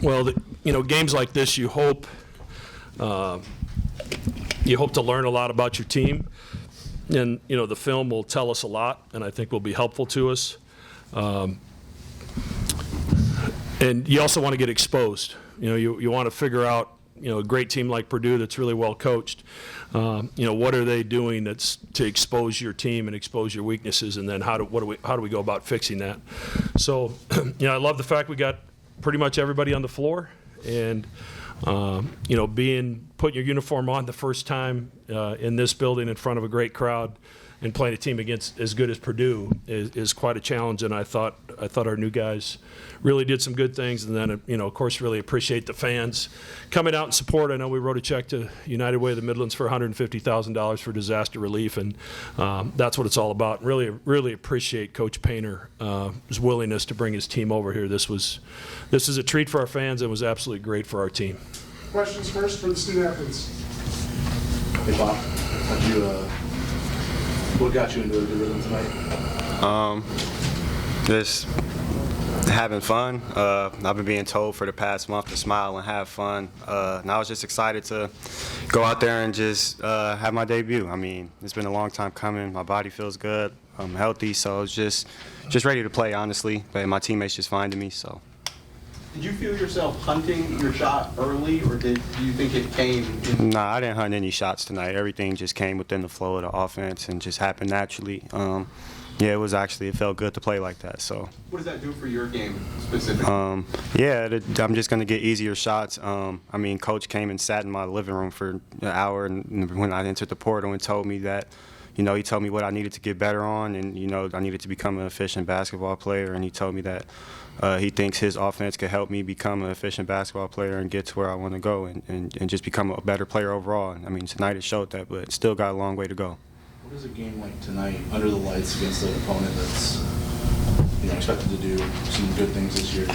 Well, games like this, you hope to learn a lot about your team, and the film will tell us a lot, and I think will be helpful to us. And you also want to get exposed. You want to figure out, a great team like Purdue that's really well coached. What are they doing that's to expose your team and expose your weaknesses, and then how do we go about fixing that? So, I love the fact we got pretty much everybody on the floor, and putting your uniform on the first time in this building in front of a great crowd and playing a team against as good as Purdue is quite a challenge. And I thought our new guys really did some good things. And then, of course, really appreciate the fans coming out and support. I know we wrote a check to United Way of the Midlands for $150,000 for disaster relief, and that's what it's all about. Really, really appreciate Coach Painter's willingness to bring his team over here. This is a treat for our fans and was absolutely great for our team. Questions first for the student athletes. Hey, Bob, what got you into a good rhythm tonight? Just having fun. I've been being told for the past month to smile and have fun. And I was just excited to go out there and just have my debut. I mean, it's been a long time coming. My body feels good. I'm healthy, so I was just ready to play, honestly. But my teammates just finding me, so. Did you feel yourself hunting your shot early, or do you think it came? Nah, I didn't hunt any shots tonight. Everything just came within the flow of the offense and just happened naturally. It felt good to play like that. So. What does that do for your game specifically? I'm just going to get easier shots. Coach came and sat in my living room for an hour, and when I entered the portal and told me that, he told me what I needed to get better on, and I needed to become an efficient basketball player, and he told me that he thinks his offense could help me become an efficient basketball player and get to where I want to go and just become a better player overall. I mean, tonight it showed that, but still got a long way to go. What is a game like tonight, under the lights against an opponent that's expected to do some good things this year?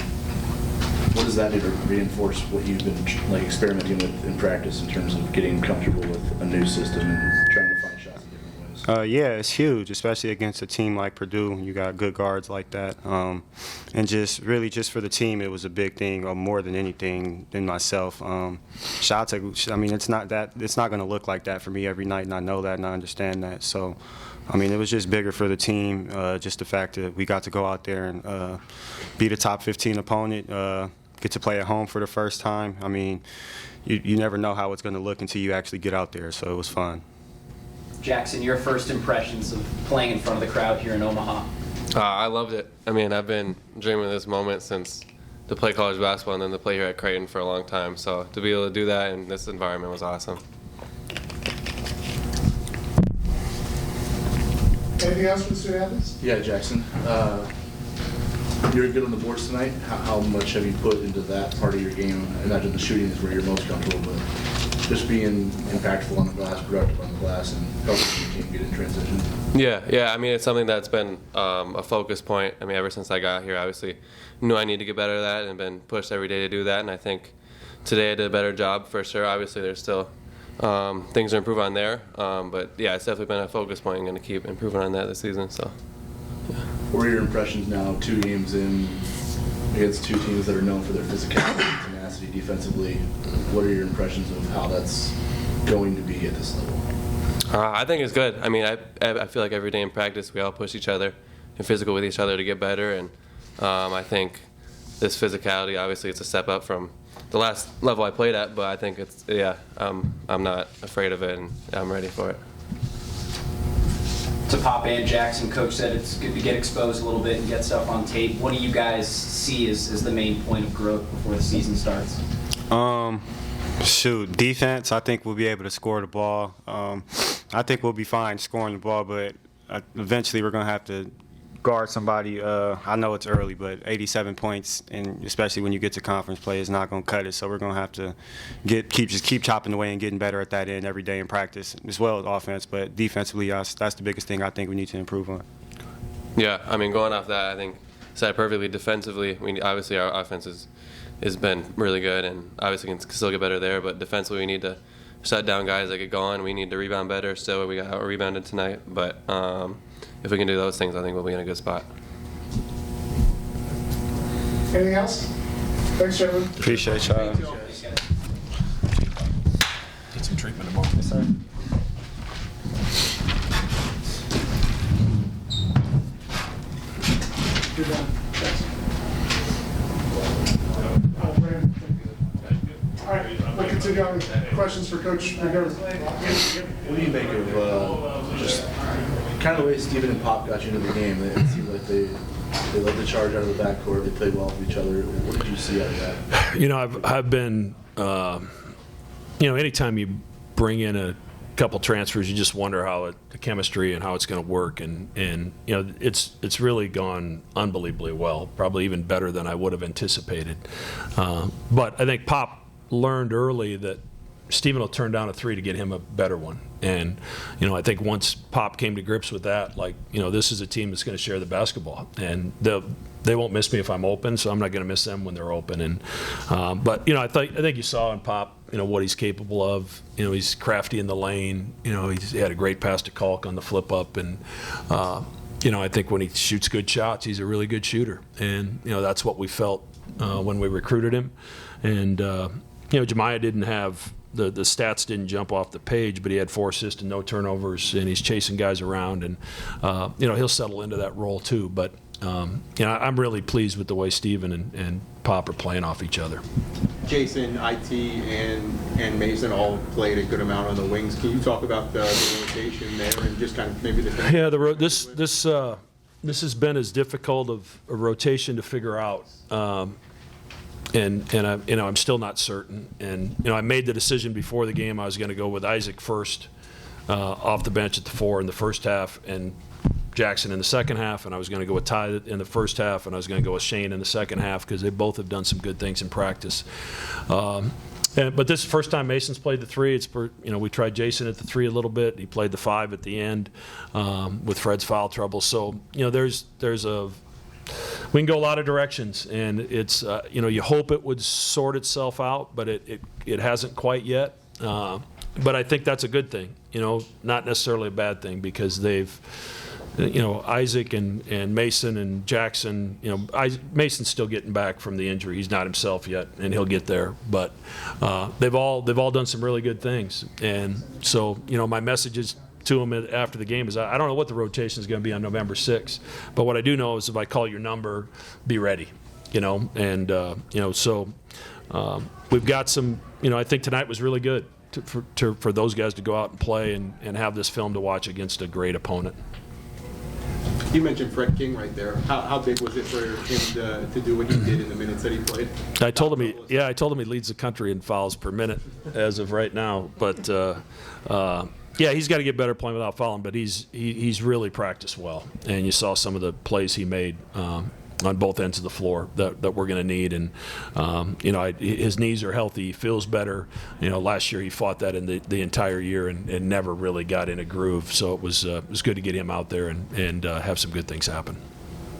What does that do to reinforce what you've been experimenting with in practice in terms of getting comfortable with a new system and trying to find shots in different ways? It's huge, especially against a team like Purdue. You got good guards like that, and just for the team, it was a big thing, or more than anything than myself. Shots, it's not going to look like that for me every night, and I know that and I understand that. So, it was just bigger for the team, just the fact that we got to go out there and beat a top 15 opponent, get to play at home for the first time. You never know how it's going to look until you actually get out there, so it was fun. Jackson, your first impressions of playing in front of the crowd here in Omaha? I loved it. I've been dreaming of this moment since to play college basketball and then to play here at Creighton for a long time. So to be able to do that in this environment was awesome. Anything else for the student athletes? Yeah, Jackson. You're good on the boards tonight. How much have you put into that part of your game? I imagine the shooting is where you're most comfortable, but just being impactful on the glass, productive on the glass, and helping your team get in transition. Yeah. It's something that's been a focus point. Ever since I got here, obviously, knew I need to get better at that and been pushed every day to do that. And I think today I did a better job for sure. Obviously, there's still things to improve on there. But yeah, it's definitely been a focus point. I'm going to keep improving on that this season. So. Yeah. What are your impressions now, 2 games in, against 2 teams that are known for their physicality and tenacity defensively? What are your impressions of how that's going to be at this level? I think it's good. I feel like every day in practice we all push each other and physical with each other to get better. And I think this physicality, obviously, it's a step up from the last level I played at. But I think I'm not afraid of it, and I'm ready for it. To Pop and Jackson, Coach said it's good to get exposed a little bit and get stuff on tape. What do you guys see as the main point of growth before the season starts? Defense, I think we'll be able to score the ball. I think we'll be fine scoring the ball, but eventually we're going to have to guard somebody. I know it's early, but 87 points, and especially when you get to conference play, is not going to cut it. So we're going to have to keep chopping away and getting better at that end every day in practice, as well as offense. But defensively, that's the biggest thing I think we need to improve on. Yeah, going off that, I think said it perfectly. Defensively, obviously our offense has been really good, and obviously can still get better there. But defensively, we need to shut down guys that get going. We need to rebound better. Still, we got out rebounded tonight, but if we can do those things, I think we'll be in a good spot. Anything else? Thanks, gentlemen. Appreciate y'all. Get some treatment tomorrow. Good one. Thanks. Brandon. All right, we'll continue on with questions for Coach McDermott. What do you make of just kind of the way Steven and Pop got you into the game? It seemed like they led the charge out of the backcourt. They played well with each other. What did you see out of that? You know, I've been, anytime you bring in a couple transfers, you just wonder how the chemistry and how it's going to work. And it's really gone unbelievably well, probably even better than I would have anticipated. But I think Pop learned early that Steven will turn down a three to get him a better one. And, I think once Pop came to grips with that, this is a team that's going to share the basketball. And they won't miss me if I'm open, so I'm not going to miss them when they're open. And but I think you saw in Pop, what he's capable of. He's crafty in the lane. He had a great pass to Kalk on the flip up, and I think when he shoots good shots, he's a really good shooter. And that's what we felt when we recruited him. And Jemiah didn't have the stats didn't jump off the page, but he had 4 assists and no turnovers, and he's chasing guys around, and he'll settle into that role too. But I'm really pleased with the way Steven and Pop are playing off each other. Jason, IT, and Mason all played a good amount on the wings. Can you talk about the rotation there and just kind of maybe the Yeah, this has been as difficult of a rotation to figure out. And I'm still not certain. And I made the decision before the game I was going to go with Isaac first, off the bench at the 4 in the first half, and Jackson in the second half, and I was going to go with Ty in the first half, and I was going to go with Shane in the second half because they both have done some good things in practice. But this is the first time Mason's played the 3. We tried Jason at the 3 a little bit. He played the 5 at the end with Fred's foul trouble. So there's we can go a lot of directions, and it's you hope it would sort itself out, but it hasn't quite yet. But I think that's a good thing, not necessarily a bad thing, because they've Isaac and Mason and Jackson, Mason's still getting back from the injury. He's not himself yet, and he'll get there. But they've all done some really good things, and so my message is to him after the game is I don't know what the rotation is going to be on November 6th, but what I do know is if I call your number, be ready, and so we've got some. I think tonight was really good for those guys to go out and play and have this film to watch against a great opponent. You mentioned Fred King right there. How big was it for him to do what he did in the minutes that he played? I told him he leads the country in fouls per minute as of right now. But he's got to get better playing without fouling. But he's really practiced well, and you saw some of the plays he made on both ends of the floor that we're going to need. And his knees are healthy. He feels better. Last year he fought that in the entire year and never really got in a groove. So it was good to get him out there and have some good things happen.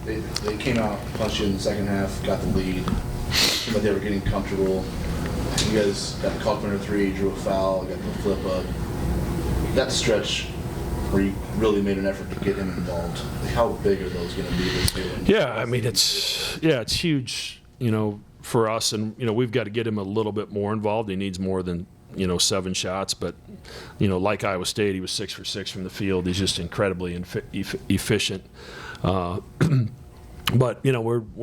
They came out, punched you in the second half, got the lead. Seemed like they were getting comfortable. You guys got the Kalk 3, drew a foul, got the flip up. That stretch where you really made an effort to get him involved. How big are those going to be this year? Yeah, I mean it's huge, for us, and we've got to get him a little bit more involved. He needs more than 7 shots, but like Iowa State, he was 6 for 6 from the field. He's just incredibly efficient. But we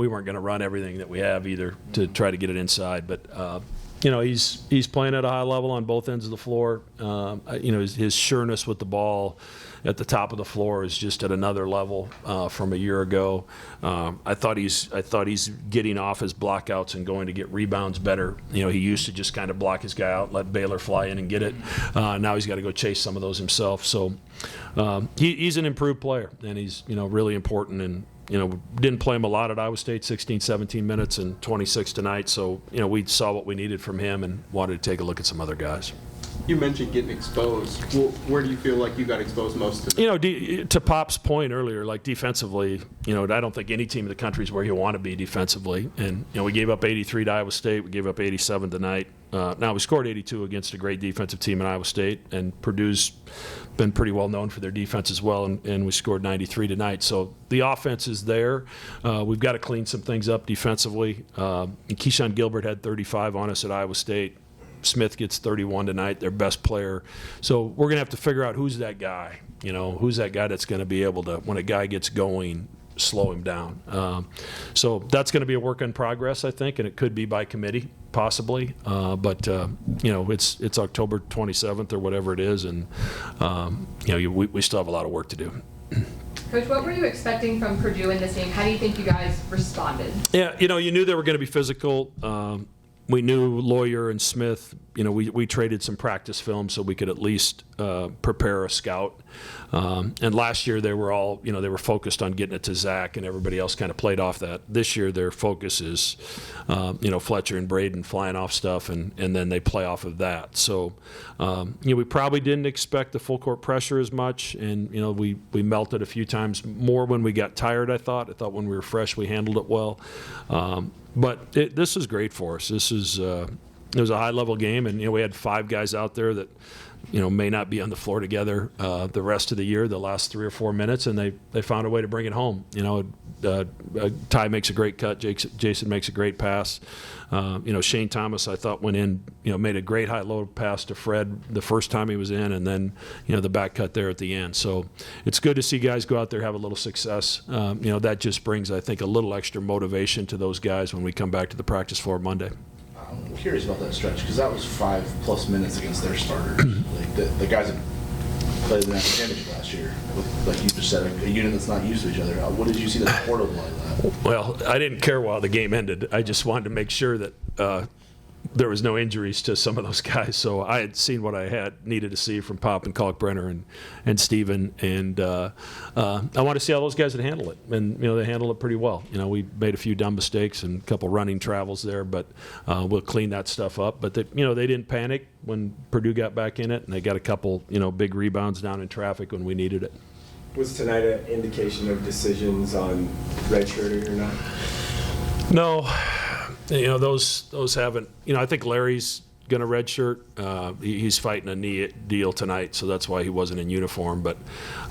weren't going to run everything that we have either to try to get it inside, but. He's playing at a high level on both ends of the floor. His sureness with the ball at the top of the floor is just at another level from a year ago. I thought he's getting off his blockouts and going to get rebounds better. He used to just kind of block his guy out, let Baylor fly in and get it. Now he's got to go chase some of those himself. So he's an improved player, and he's really important. And didn't play him a lot at Iowa State, 16, 17 minutes and 26 tonight. So, we saw what we needed from him and wanted to take a look at some other guys. You mentioned getting exposed. Well, where do you feel like you got exposed most to? To Pop's point earlier, like defensively, I don't think any team in the country is where you want to be defensively. And, we gave up 83 to Iowa State. We gave up 87 tonight. Now, we scored 82 against a great defensive team in Iowa State, and Purdue's been pretty well known for their defense as well, and we scored 93 tonight. So the offense is there. We've got to clean some things up defensively. And Keyshawn Gilbert had 35 on us at Iowa State. Smith gets 31 tonight, their best player. So we're going to have to figure out who's that guy. Who's that guy that's going to be able to, when a guy gets going, slow him down. So that's going to be a work in progress, I think, and it could be by committee, possibly. But it's October 27th or whatever it is, and we still have a lot of work to do. Coach, what were you expecting from Purdue in this game? How do you think you guys responded? Yeah, you knew they were going to be physical. We knew Lawyer and Smith, we traded some practice film so we could at least prepare a scout. And last year they were all, they were focused on getting it to Zach, and everybody else kind of played off that. This year their focus is, Fletcher and Braden flying off stuff, and then they play off of that. So, we probably didn't expect the full court pressure as much, and, we melted a few times more when we got tired, I thought. When we were fresh we handled it well. But this is great for us. This is it was a high-level game, and we had 5 guys out there that may not be on the floor together the rest of the year, the last 3 or 4 minutes, and they found a way to bring it home. Ty makes a great cut. Jason makes a great pass. Shane Thomas, I thought, went in, made a great high-low pass to Fred the first time he was in, and then, the back cut there at the end. So it's good to see guys go out there, have a little success. That just brings, I think, a little extra motivation to those guys when we come back to the practice floor Monday. I'm curious about that stretch, because that was 5+ minutes against their starters. The guys that played the national championship last year, with, like you just said, a unit that's not used to each other. What did you see that's portable like that? Well, I didn't care while the game ended. I just wanted to make sure that there was no injuries to some of those guys. So I had seen what I needed to see from Pop and Kalkbrenner and Steven, and I want to see how those guys would handle it. And they handled it pretty well. We made a few dumb mistakes and a couple running travels there, but we'll clean that stuff up. But they didn't panic when Purdue got back in it, and they got a couple big rebounds down in traffic when we needed it. Was tonight an indication of decisions on redshirting or not? No. Those haven't. I think Larry's going to redshirt. He's fighting a knee deal tonight, so that's why he wasn't in uniform. But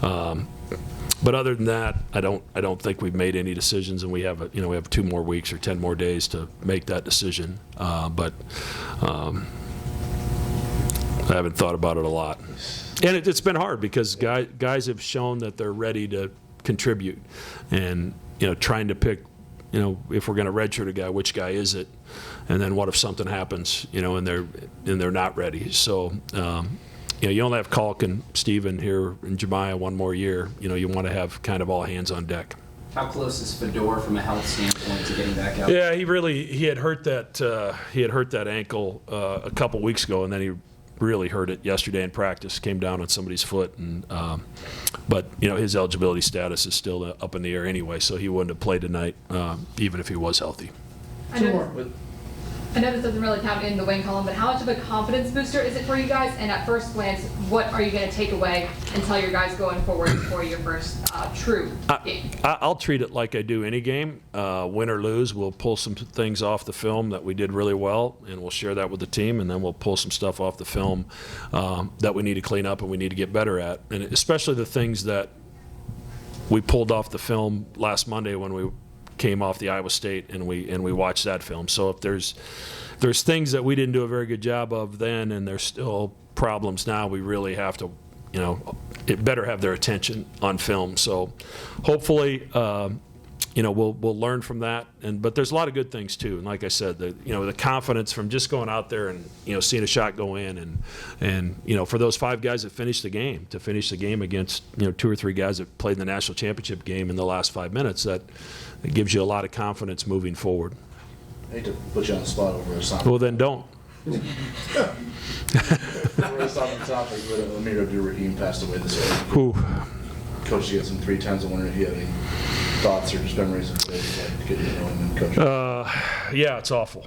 other than that, I don't think we've made any decisions, and we have 2 more weeks or 10 more days to make that decision. But I haven't thought about it a lot, and it's been hard because guys have shown that they're ready to contribute, and trying to pick. If we're going to redshirt a guy, which guy is it? And then what if something happens, and they're not ready? So, you only have Kalk and Steven here and Jemiah one more year. You want to have kind of all hands on deck. How close is Fedor from a health standpoint to getting back out? Yeah, he had hurt that ankle a couple weeks ago, and then he really hurt it yesterday in practice. Came down on somebody's foot, and but his eligibility status is still up in the air anyway, so he wouldn't have played tonight even if he was healthy. I know this doesn't really count in the win column, but how much of a confidence booster is it for you guys? And at first glance, what are you going to take away and tell your guys going forward for your first true game? I'll treat it like I do any game. Win or lose, we'll pull some things off the film that we did really well, and we'll share that with the team, and then we'll pull some stuff off the film that we need to clean up and we need to get better at. And especially the things that we pulled off the film last Monday when we came off the Iowa State and we watched that film. So if there's things that we didn't do a very good job of then, and there's still problems now, we really have to, it better have their attention on film. So hopefully, we'll learn from that. But there's a lot of good things too. And like I said, the confidence from just going out there and seeing a shot go in, and for those 5 guys that finished the game, to finish the game against 2 or 3 guys that played in the national championship game in the last 5 minutes, that it gives you a lot of confidence moving forward. I hate to put you on the spot over a song. Well, then don't. We're on the topic, but Amir Abdur-Rahim passed away this week. Who? Coach, you got some 3 times. I wonder if you have any thoughts or just memories of the day, like getting to know him and coaching. Yeah, it's awful.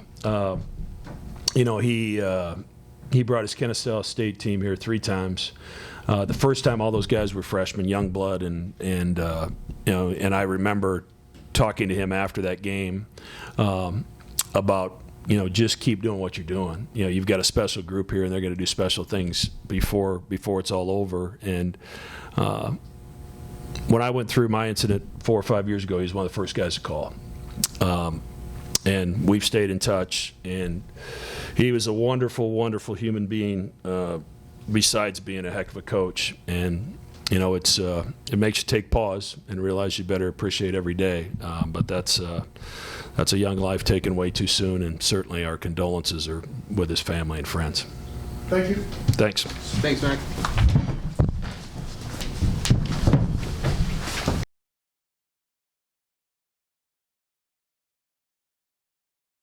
He brought his Kennesaw State team here 3 times. The first time all those guys were freshmen, young blood, and I remember talking to him after that game about just keep doing what you're doing. You've got a special group here, and they're going to do special things before it's all over. And when I went through my incident 4 or 5 years ago, he was one of the first guys to call. And we've stayed in touch, and he was a wonderful, wonderful human being, besides being a heck of a coach. And it makes you take pause and realize you better appreciate every day. But that's a young life taken way too soon, and certainly our condolences are with his family and friends. Thank you. Thanks. Thanks, Mac.